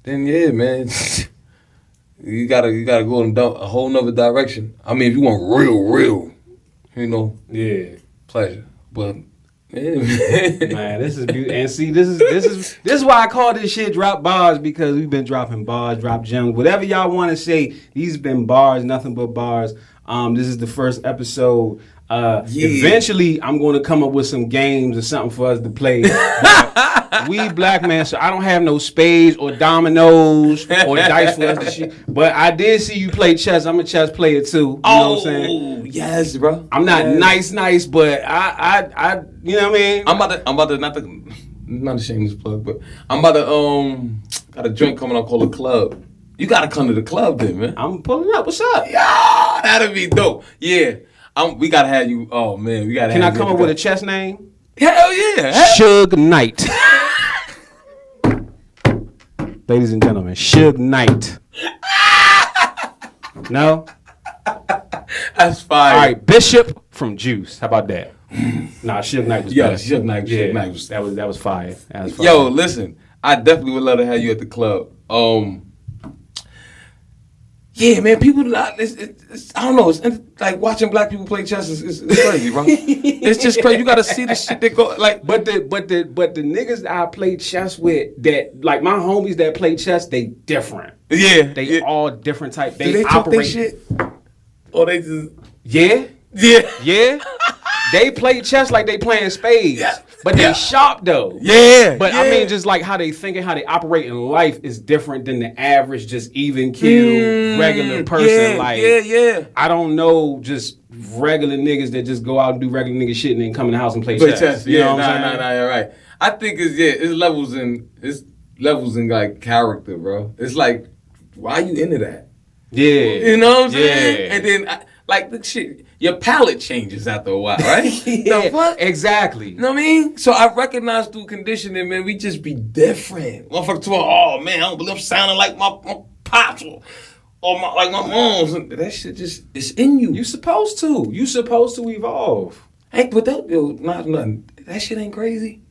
then yeah, man, you gotta go in a whole nother direction. I mean, if you want real, pleasure. But yeah, man, this is beautiful. And see, this is why I call this shit Drop Bars, because we've been dropping bars, drop gems, whatever y'all want to say. These have been bars, nothing but bars. This is the first episode. Eventually, I'm going to come up with some games or something for us to play. We black man, so I don't have no spades or dominoes or dice for us to shoot. But I did see you play chess. I'm a chess player too. You know what I'm saying? Yes, bro. I'm not nice, but I you know what I mean? I'm about to not a shameless plug, but I'm about to got a joint coming up called a club. You gotta come to the club then, man. I'm pulling up. What's up? Yeah, that'd be dope. Yeah. We gotta have you. Oh man, we gotta. Can I come up with a chess name? Hell yeah, Suge Knight. Ladies and gentlemen, Suge Knight. No? That's fire. All right, Bishop from Juice. How about that? Nah, Suge Knight was better. Suge Knight. Yeah, Suge Knight was. That was fire. Yo, listen, I definitely would love to have you at the club. Yeah, man, people not. I don't know. It's like watching black people play chess is crazy, bro. It's just crazy. You got to see the shit that go like. But the niggas that I play chess with, that like my homies that play chess, they different. Yeah, they all different type. They talk their shit, or they just yeah. They play chess like they playing spades. Yeah. But they sharp though. Yeah. But I mean, just like how they think and how they operate in life is different than the average, just even keel, regular person. I don't know just regular niggas that just go out and do regular nigga shit and then come in the house and play chess. You know what I'm saying? Nah, you're right. I think it's levels in like character, bro. It's like, why you into that? Yeah. You know what I'm saying? And then like the shit, your palate changes after a while, right? The fuck? Exactly. You know what I mean? So I recognize through conditioning, man, we just be different. Motherfucker talk, oh man, I don't believe I'm sounding like my pops or like my mom's. That shit just, it's in you. You supposed to evolve. Hey, but nothing. That shit ain't crazy.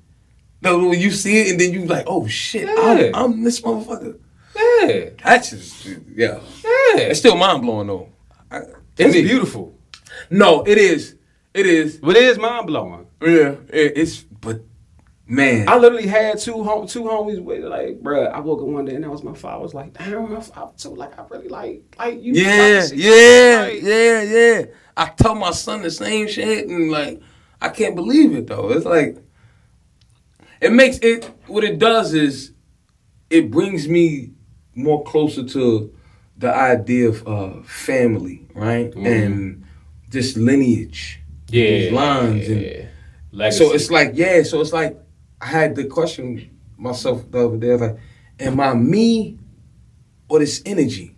No, when you see it and then you like, oh shit, I'm this motherfucker. Yeah. That's just, yeah. It's still mind blowing though. It's beautiful. No, it is. It is. But it is mind blowing. Yeah, it's. But man, I literally had two homies with like, bruh. I woke up one day and that was my father. I was like, damn, my father too. Like, I really like you. Yeah. I tell my son the same shit and like, I can't believe it though. It's like, it makes it. What it does is, it brings me more closer to the idea of family, right? And just lineage. These lines. And legacy. So it's like, I had to question myself the other day. I was like, am I me or this energy?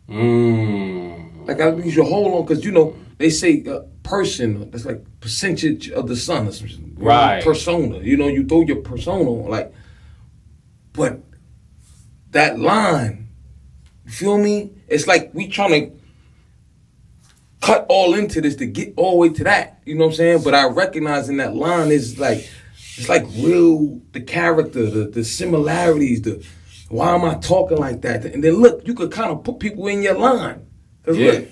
Like I use your hold on, because they say person, that's like percentage of the sun. Right. Persona. You throw your persona on, like, but that line. You feel me? It's like we trying to cut all into this to get all the way to that. You know what I'm saying? But I recognize in that line is like, it's like real, the character, the similarities, why am I talking like that? And then look, you could kind of put people in your line. Cause look,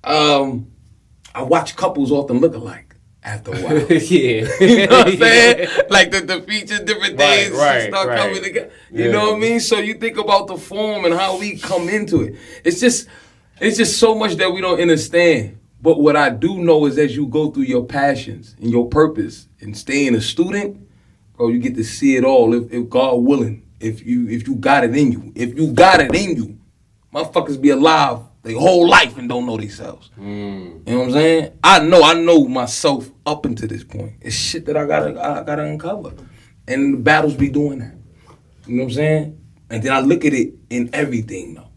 I watch couples often look alike after a while. Yeah. You know what I'm saying? Like the features, different things start coming together. You know what I mean? So you think about the form and how we come into it. It's just so much that we don't understand. But what I do know is as you go through your passions and your purpose and staying a student, bro, you get to see it all. If God willing, if you got it in you. If you got it in you, motherfuckers be alive their whole life and don't know themselves. You know what I'm saying? I know myself up until this point. It's shit that I gotta uncover. And the battles be doing that. You know what I'm saying? And then I look at it in everything though.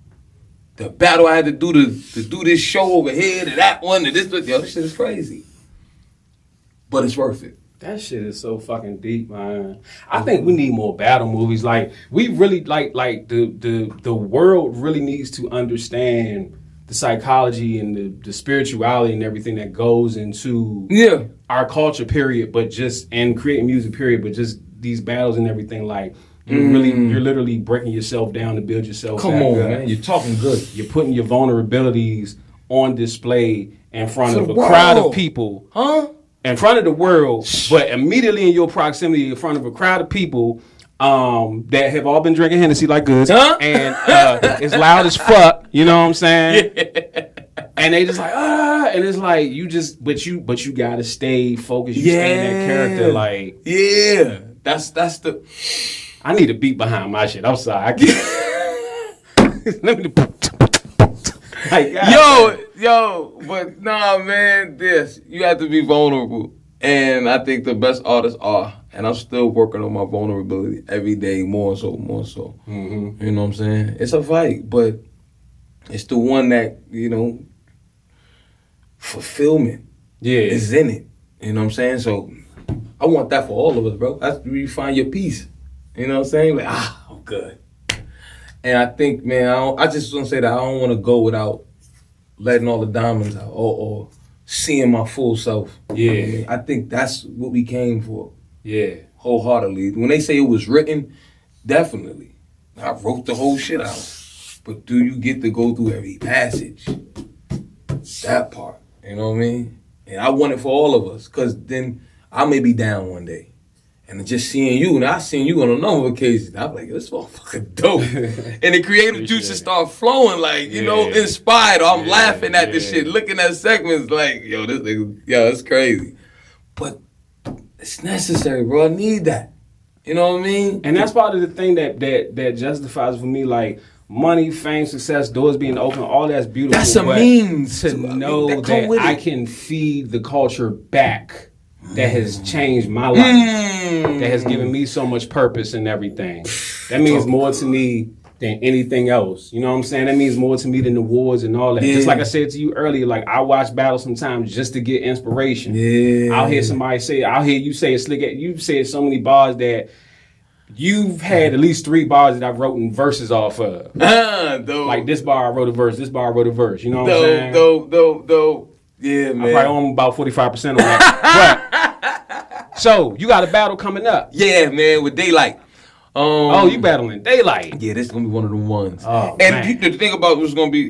The battle I had to do to do this show over here, to that one, to this, yo, this shit is crazy. But it's worth it. That shit is so fucking deep, man. I think we need more battle movies. Like we really like the world really needs to understand the psychology and the spirituality and everything that goes into our culture, period. But just and creating music, period. But just these battles and everything, like you're literally breaking yourself down to build yourself. Come on, man. You're talking good. You're putting your vulnerabilities on display in front of a crowd of people. In front of the world, but immediately in your proximity, in front of a crowd of people that have all been drinking Hennessy like goods, and it's loud as fuck. You know what I'm saying? Yeah. And they just like and it's like but you gotta stay focused. You stay in that character, like That's the. I need a beat behind my shit. I'm sorry, I can't. Let me. Like, yo, but nah, man, you have to be vulnerable. And I think the best artists are. And I'm still working on my vulnerability every day, more so. Mm-hmm. You know what I'm saying? It's a fight, but it's the one that, fulfillment is in it. You know what I'm saying? So I want that for all of us, bro. That's where you find your peace. You know what I'm saying? Like, I'm good. And I think, man, I just want to say that I don't want to go without letting all the diamonds out or seeing my full self. Yeah. I think that's what we came for. Yeah. Wholeheartedly. When they say it was written, definitely. I wrote the whole shit out. But do you get to go through every passage? That part. You know what I mean? And I want it for all of us. Because then I may be down one day. And just seeing you, and I seen you on a number of occasions, I'm like, this motherfucker dope. And the creative juices start flowing, like, inspired. Or I'm laughing at this shit, looking at segments like, yo, this nigga, it's crazy. But it's necessary, bro. I need that. You know what I mean? And that's part of the thing that justifies for me, like, money, fame, success, doors being open, all that's beautiful. That's a means to know that I can feed the culture back. That has changed my life. That has given me so much purpose and everything. That means more to me than anything else. You know what I'm saying? That means more to me than the awards and all that. Yeah. Just like I said to you earlier, like I watch battles sometimes just to get inspiration. Yeah. I'll hear somebody say, I'll hear you say it slick. You've said so many bars that you've had at least 3 bars that I've written verses off of. Like this bar I wrote a verse, this bar I wrote a verse. You know what I'm saying? Dope. Yeah, man. I'm probably on about 45% on that. But, so, you got a battle coming up. Yeah, man, with Daylyt. You battling Daylyt. Yeah, this is going to be one of them ones. Oh, and the thing about what's going to be,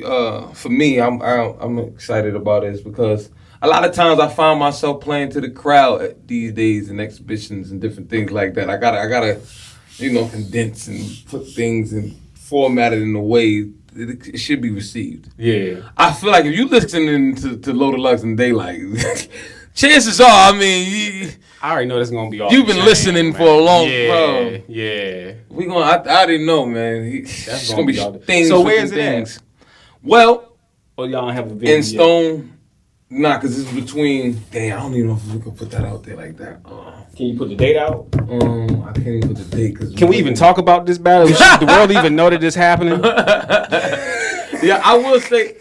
for me, I'm excited about it is because a lot of times I find myself playing to the crowd these days in exhibitions and different things like that. I gotta condense and put things and format it in a way it should be received. Yeah. I feel like if you listening to Low Deluxe and Daylyt, chances are, I already know that's gonna be all. You've been listening for a long time. Yeah. I didn't know, man. That's gonna be things. So where's it at? Well, y'all don't have a video in Stone. Nah, because it's between. Dang, I don't even know if we can put that out there like that. Can you put the date out? I can't even put the date. Can we even talk about this battle? Should the world even know that this happening? Yeah, I will say.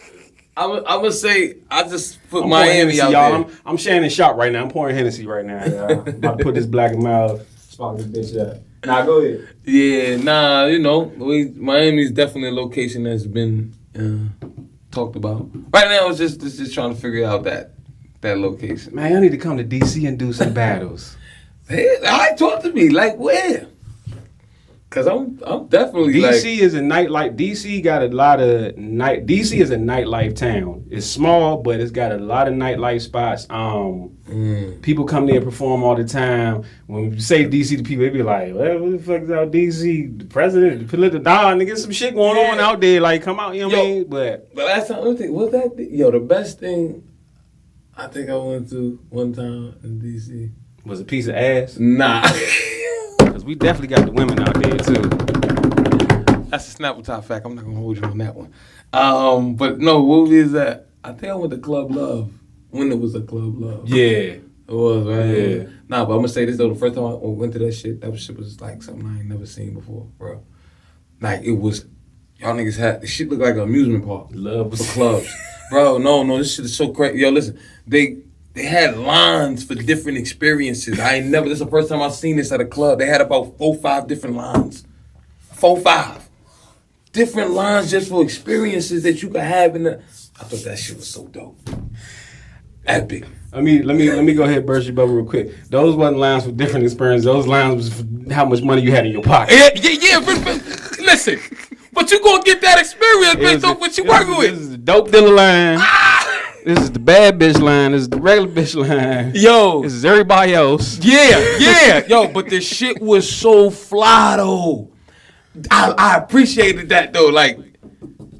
I would say I just put Miami out there. I'm Shannon Sharp right now. I'm pouring Hennessy right now. I'm about to put this black and mild, spark this bitch up. Nah, go ahead. Yeah, nah, you know, Miami's definitely a location that's been talked about. Right now, it's just trying to figure out that location. Man, I need to come to DC and do some battles. Hey, talk to me, like where? Cause I'm definitely DC is a nightlife. DC got a lot of DC is a nightlife town. It's small, but it's got a lot of nightlife spots. People come there and perform all the time. When you say DC to people, they be like, "Well, what the fuck is out DC? The president, the political nigga, get some shit going on out there. Like, come out, you know what I mean?" But last time, let me think, was that the best thing I think I went to one time in DC was a piece of ass. Nah. Because we definitely got the women out there, too. That's a Snapple Top fact. I'm not going to hold you on that one. But no, what movie is that? I think I went to Club Love. When it was a Club Love. Yeah. It was, right? Yeah. Nah, but I'm going to say this, though. The first time I went to that shit was like something I ain't never seen before, bro. Like, it was, y'all niggas had, this shit looked like an amusement park. Love for clubs. Bro, no, this shit is so crazy. Yo, listen, they had lines for different experiences. This is the first time I've seen this at a club. They had about 4 or 5 different lines. 4 or 5. Different lines just for experiences that you could have in the... I thought that shit was so dope. Epic. Let me go ahead and burst your bubble real quick. Those wasn't lines for different experiences. Those lines was for how much money you had in your pocket. Yeah, but listen. But you gonna get that experience based on what you working with. This is the dope dealer line. This is the bad bitch line. This is the regular bitch line. Yo. This is everybody else. Yeah. Yo, but this shit was so fly, though. I appreciated that, though. Like,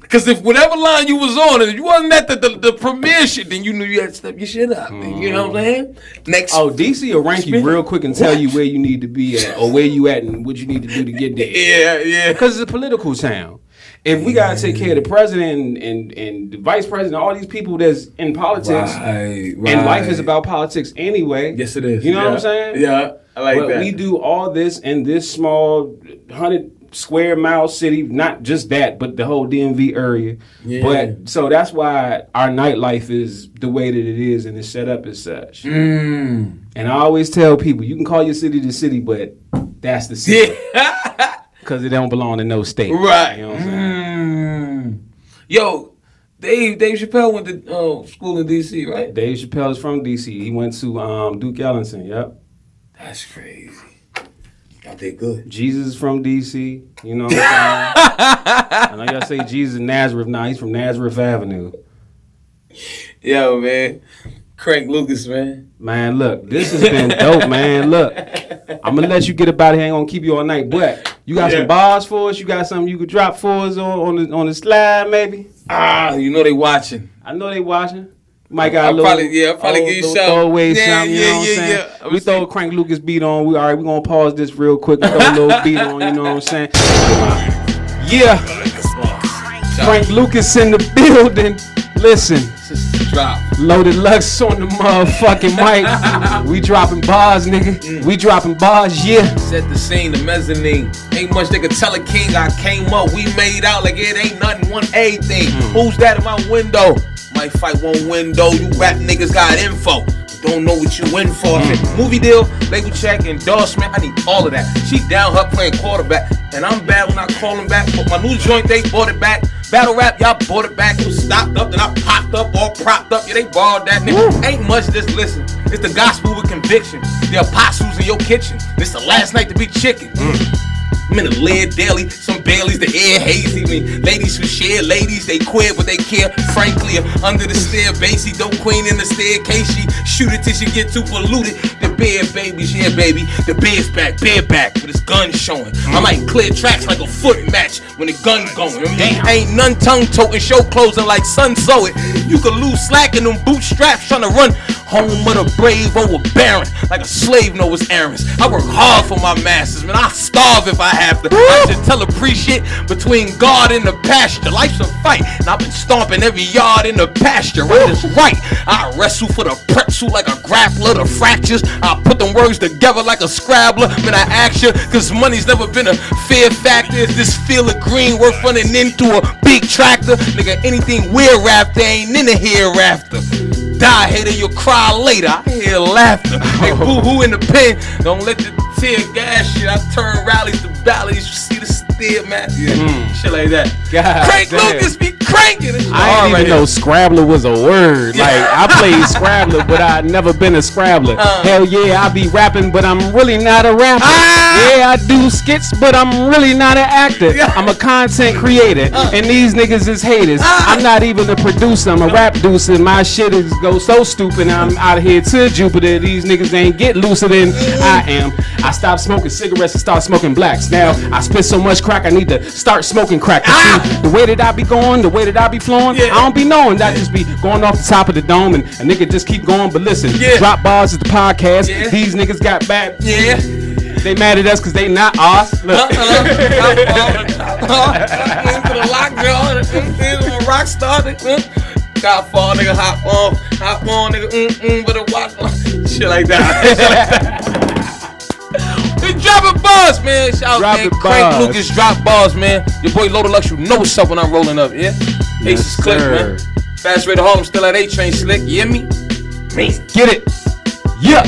because if whatever line you was on, and if you wasn't at the premiere shit, then you knew you had to step your shit up. You know what I'm saying? Next. Oh, DC will rank you real quick and tell you where you need to be at or where you at and what you need to do to get there. Yeah. Because it's a political town. If we gotta take care of the president and the vice president, all these people that's in politics, right. And life is about politics anyway. Yes, it is. You know what I'm saying? Yeah, I like that. We do all this in this small 100 square mile city, not just that, but the whole DMV area. Yeah. But so that's why our nightlife is the way that it is and it's set up as such. And I always tell people, you can call your city the city, but that's the city. Yeah. Because it don't belong to no state. Right. You know what I'm saying? Yo, Dave Chappelle went to school in D.C., right? Dave Chappelle is from D.C. He went to Duke Ellington, yep. That's crazy. Y'all did good. Jesus is from D.C., you know what I'm saying? I know y'all say Jesus in Nazareth. Nah, he's from Nazareth Avenue. Yo, man. Cranklucas, man. Man, look, this has been dope, man. Look, I'm going to let you get about it. I ain't going to keep you all night. But you got some bars for us? You got something you could drop for us on the slide, maybe? You know they watching. I know they watching. Might got a little, probably give you something. Throwaway something, you know what I'm saying? Yeah. We throw a Cranklucas beat on. We're going to pause this real quick and throw a little beat on, you know what I'm saying? Yeah. Cranklucas in the building. Listen. Drop. Loaded Lux on the motherfucking mic. We dropping bars, nigga. We dropping bars, yeah. Set the scene, the mezzanine. Ain't much they could tell a king. I came up, we made out like it ain't nothing, one everything. Who's that in my window? Might fight one window. You rap niggas got info. Don't know what you in for. Movie deal, label check, endorsement. I need all of that. She down her playing quarterback. And I'm bad when I call him back. But my new joint, they bought it back. Battle rap, y'all bought it back. It was stopped up, then I popped up, all propped up. Yeah, they borrowed that nigga. Ain't much, just listen. It's the gospel with conviction. The apostles in your kitchen. This the last night to be chicken. I'm in the lid daily, some Baileys, the air hazy. Ladies who share, ladies, they queer, but they care. Frankly, under the stair, Basie, dope queen in the staircase. She shoot it till she get too polluted. The bear babies, yeah, baby. The bear's back, with his gun showing. I might clear tracks like a foot match when the gun going. Ain't none tongue-toting, show closing like Sun Sow it. You could lose slack in them bootstraps trying to run home with a brave over barren, like a slave know his errands. I work hard for my masters, man. I starve if I have to. I should tell a shit between God and the pasture. Life's a fight, and I've been stomping every yard in the pasture. Right is right. I wrestle for the pretzel like a grappler. The fractures, I put them words together like a scrabbler. Man, I ask you, cause money's never been a fear factor. Is this field of green worth running into a big tractor? Nigga, anything we're after ain't in the hereafter. die, hater, you'll cry later. I hear laughter. Hey, boo-hoo in the pen. Don't let the tear gas shit. I turn rallies to valleys. You see the steer, man. Shit like that. Cranklucas be cranking. I didn't even know Scrabbler was a word. Like, I played Scrabbler, but I'd never been a Scrabbler. Hell yeah, I be rapping, but I'm really not a rapper. Yeah, I do skits, but I'm really not an actor. I'm a content creator, and these niggas is haters. I'm not even a producer, I'm a rap deuce, and my shit is go so stupid. I'm out here to Jupiter. These niggas ain't get looser than I am. I stopped smoking cigarettes and start smoking blacks. Now I spit so much crack, I need to start smoking crack. See, the way that I be going, the way that I be flowing, I don't be knowing. I just be going off the top of the dome, and a nigga just keep going. But listen, Drop Bars is the podcast. These niggas got back. They mad at us because they not us. Look. Into the lock, girl. I'm a rock star. Got fall, nigga, hop on, nigga, but a watch, shit like that. We dropping bars, man. Shout out, man. Cranklucas drop bars, man. Your boy Low Deluxe, you know what's up when I'm rolling up, yeah? Aces click, man. Fast Rate of Harlem still at A-Train slick, you hear me? Get it. Yeah.